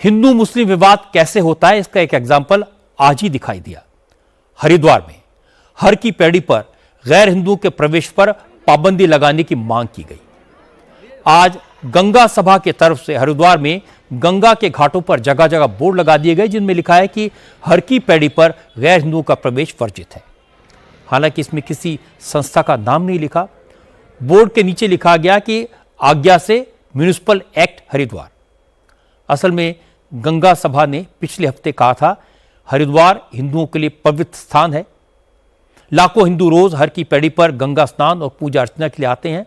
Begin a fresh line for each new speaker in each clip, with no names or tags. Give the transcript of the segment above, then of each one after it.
हिंदू मुस्लिम विवाद कैसे होता है, इसका एक एग्जाम्पल आज ही दिखाई दिया। हरिद्वार में हर की पैड़ी पर गैर हिंदुओं के प्रवेश पर पाबंदी लगाने की मांग की गई। आज गंगा सभा के तरफ से हरिद्वार में गंगा के घाटों पर जगह जगह बोर्ड लगा दिए गए, जिनमें लिखा है कि हर की पैड़ी पर गैर हिंदुओं का प्रवेश वर्जित है। हालांकि इसमें किसी संस्था का नाम नहीं लिखा। बोर्ड के नीचे लिखा गया कि आज्ञा से म्युनिसिपल एक्ट हरिद्वार। असल में गंगा सभा ने पिछले हफ्ते कहा था हरिद्वार हिंदुओं के लिए पवित्र स्थान है। लाखों हिंदू रोज हर की पैड़ी पर गंगा स्नान और पूजा अर्चना के लिए आते हैं।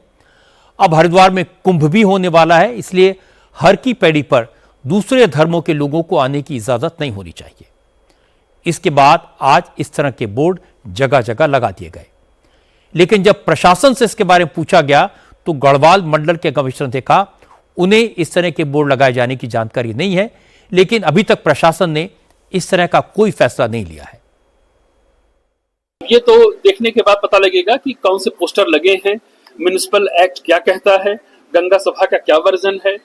अब हरिद्वार में कुंभ भी होने वाला है, इसलिए हर की पैड़ी पर दूसरे धर्मों के लोगों को आने की इजाजत नहीं होनी चाहिए। इसके बाद आज इस तरह के बोर्ड जगह जगह लगा दिए गए। लेकिन जब प्रशासन से इसके बारे में पूछा गया तो गढ़वाल मंडल के कमिश्नर ने कहा उन्हें इस तरह के बोर्ड लगाए जाने की जानकारी नहीं है, लेकिन अभी तक प्रशासन ने इस तरह का कोई फैसला नहीं लिया है।
ये तो देखने के बाद पता लगेगा कि कौन से पोस्टर लगे हैं, म्युनिसिपल एक्ट क्या कहता है, गंगा सभा का क्या वर्जन है।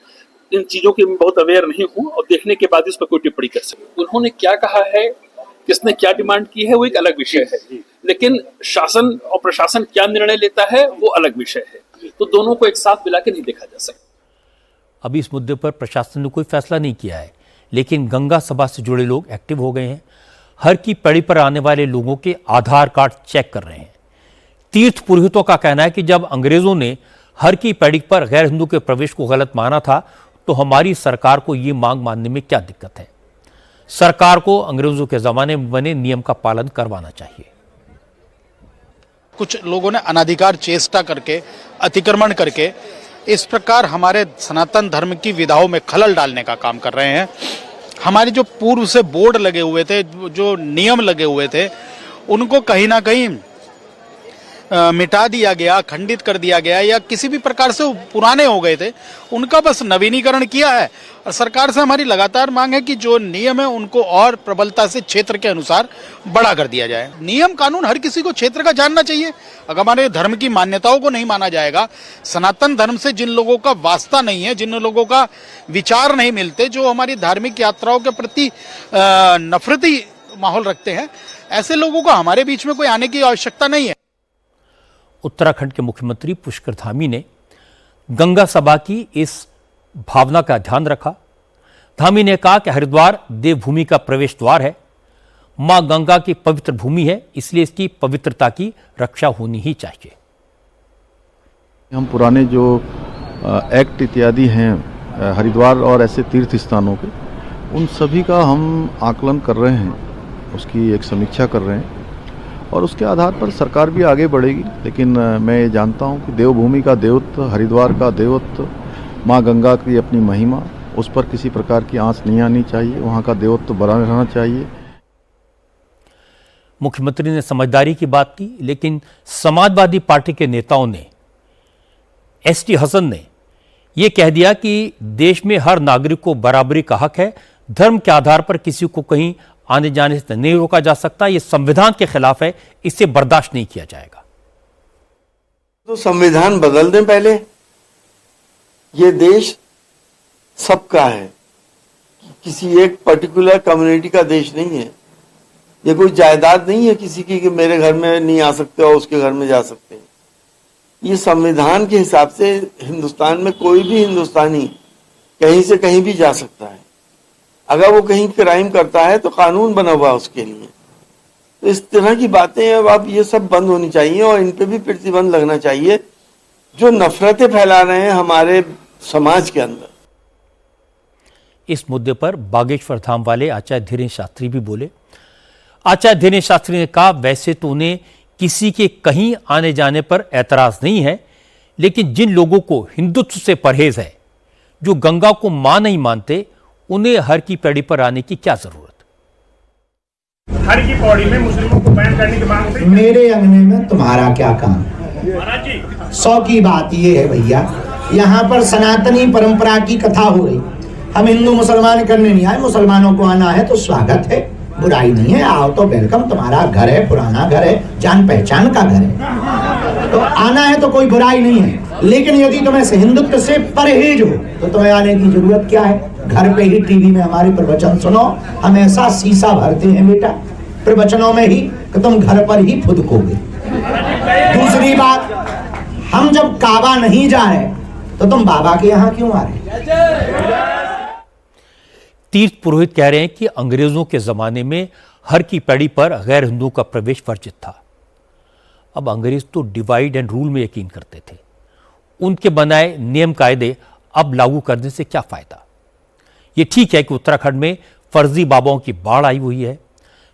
इन चीजों की मैं बहुत अवेयर नहीं हूं और देखने के बाद इस पर कोई टिप्पणी कर सकूं। उन्होंने क्या कहा है, किसने क्या डिमांड की है, वो एक अलग विषय है, लेकिन शासन और प्रशासन क्या निर्णय लेता है वो अलग विषय है। तो दोनों को एक साथ मिला के नहीं देखा जा सकता।
अभी इस मुद्दे पर प्रशासन ने कोई फैसला नहीं किया है, लेकिन गंगा सभा से जुड़े लोग एक्टिव हो गए हैं। हर की पैड़ी पर आने वाले लोगों के आधार कार्ड चेक कर रहे हैं। तीर्थ पुरोहितों का कहना है कि जब अंग्रेजों ने हर की पैड़ी पर गैर हिंदू के प्रवेश को गलत माना था तो हमारी सरकार को ये मांग मानने में क्या दिक्कत है। सरकार को अंग्रेजों के जमाने में बने नियम का पालन करवाना चाहिए।
कुछ लोगों ने अनाधिकार चेष्टा करके, अतिक्रमण करके इस प्रकार हमारे सनातन धर्म की विधाओं में खलल डालने का काम कर रहे हैं। हमारे जो पूर्व से बोर्ड लगे हुए थे, जो नियम लगे हुए थे, उनको कहीं ना कहीं मिटा दिया गया, खंडित कर दिया गया, या किसी भी प्रकार से पुराने हो गए थे, उनका बस नवीनीकरण किया है। और सरकार से हमारी लगातार मांग है कि जो नियम है उनको और प्रबलता से क्षेत्र के अनुसार बड़ा कर दिया जाए। नियम कानून हर किसी को क्षेत्र का जानना चाहिए। अगर हमारे धर्म की मान्यताओं को नहीं माना जाएगा, सनातन धर्म से जिन लोगों का वास्ता नहीं है, जिन लोगों का विचार नहीं मिलते, जो हमारी धार्मिक यात्राओं के प्रति नफरती माहौल रखते हैं, ऐसे लोगों को हमारे बीच में कोई आने की आवश्यकता नहीं है।
उत्तराखंड के मुख्यमंत्री पुष्कर धामी ने गंगा सभा की इस भावना का ध्यान रखा। धामी ने कहा कि हरिद्वार देवभूमि का प्रवेश द्वार है, मां गंगा की पवित्र भूमि है, इसलिए इसकी पवित्रता की रक्षा होनी ही चाहिए।
हम पुराने जो एक्ट इत्यादि हैं हरिद्वार और ऐसे तीर्थ स्थानों के, उन सभी का हम आकलन कर रहे हैं, उसकी एक समीक्षा कर रहे हैं और उसके आधार पर सरकार भी आगे बढ़ेगी। लेकिन मैं ये जानता हूँ कि देवभूमि का देवत्व, हरिद्वार का देवत्व, माँ गंगा की अपनी महिमा, उस पर किसी प्रकार की आंच नहीं आनी चाहिए, वहाँ का देवत्व बना रहना चाहिए।
मुख्यमंत्री ने समझदारी की बात की, लेकिन समाजवादी पार्टी के नेताओं ने, एसटी हसन ने यह कह दिया कि देश में हर नागरिक को बराबरी का हक है, धर्म के आधार पर किसी को कहीं आने जाने से नहीं रोका जा सकता, यह संविधान के खिलाफ है, इसे बर्दाश्त नहीं किया जाएगा।
तो संविधान बदल दें पहले। ये देश सबका है, किसी एक पर्टिकुलर कम्युनिटी का देश नहीं है। ये कोई जायदाद नहीं है किसी की कि मेरे घर में नहीं आ सकते और उसके घर में जा सकते हैं। ये संविधान के हिसाब से हिंदुस्तान में कोई भी हिंदुस्तानी कहीं से कहीं भी जा सकता है। अगर वो कहीं क्राइम करता है तो कानून बना हुआ है उसके लिए। तो इस तरह की बातें अब ये सब बंद होनी चाहिए और इन पे भी प्रतिबंध लगना चाहिए जो नफरतें फैला रहे हैं हमारे समाज के अंदर।
इस मुद्दे पर बागेश्वर धाम वाले आचार्य धीरेन्द्र शास्त्री भी बोले। आचार्य धीरेन्द्र शास्त्री ने कहा, वैसे तो उन्हें किसी के कहीं आने जाने पर ऐतराज नहीं है, लेकिन जिन लोगों को हिंदुत्व से परहेज है, जो गंगा को मां नहीं मानते, उन्हें हर की पैड़ी पर आने की क्या जरूरत।
हर की पौड़ी में मुस्लिमों को बैन करने की मांग से
मेरे अंगने में तुम्हारा क्या काम। 100 की बात ये है भैया, यहाँ पर सनातनी परंपरा की कथा हो रही। हम हिंदू मुसलमान करने नहीं आए, मुसलमानों को आना है तो स्वागत है, बुराई नहीं है, आओ तो वेलकम। तुम्हारा घर है, पुराना घर है, जान पहचान का घर है, तो आना है तो कोई बुराई नहीं है। लेकिन यदि तुम्हें हिंदुत्व से परहेज हो तो तुम्हें आने की जरूरत क्या है। घर पे ही टीवी में हमारे प्रवचन सुनो, हम ऐसा शीशा भरते हैं बेटा प्रवचनों में ही कि तुम घर पर ही फुदकोगे। दूसरी बात, हम जब काबा नहीं जा रहे तो तुम बाबा के यहां क्यों आ रहे?
तीर्थ पुरोहित कह रहे हैं कि अंग्रेजों के जमाने में हर की पैड़ी पर गैर हिंदुओं का प्रवेश वर्जित था। अब अंग्रेज तो डिवाइड एंड रूल में यकीन करते थे, उनके बनाए नियम कायदे अब लागू करने से क्या फायदा। ये ठीक है कि उत्तराखंड में फर्जी बाबाओं की बाढ़ आई हुई है,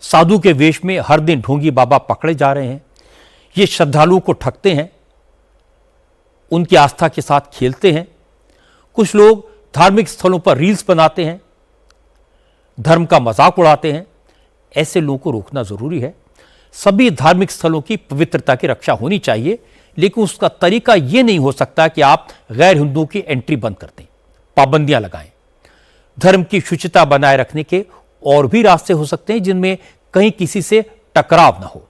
साधु के वेश में हर दिन ढोंगी बाबा पकड़े जा रहे हैं, ये श्रद्धालुओं को ठगते हैं, उनकी आस्था के साथ खेलते हैं। कुछ लोग धार्मिक स्थलों पर रील्स बनाते हैं, धर्म का मजाक उड़ाते हैं। ऐसे लोगों को रोकना जरूरी है। सभी धार्मिक स्थलों की पवित्रता की रक्षा होनी चाहिए, लेकिन उसका तरीका यह नहीं हो सकता कि आप गैर हिंदुओं की एंट्री बंद कर दें, पाबंदियां लगाएं। धर्म की शुचिता बनाए रखने के और भी रास्ते हो सकते हैं जिनमें कहीं किसी से टकराव ना हो।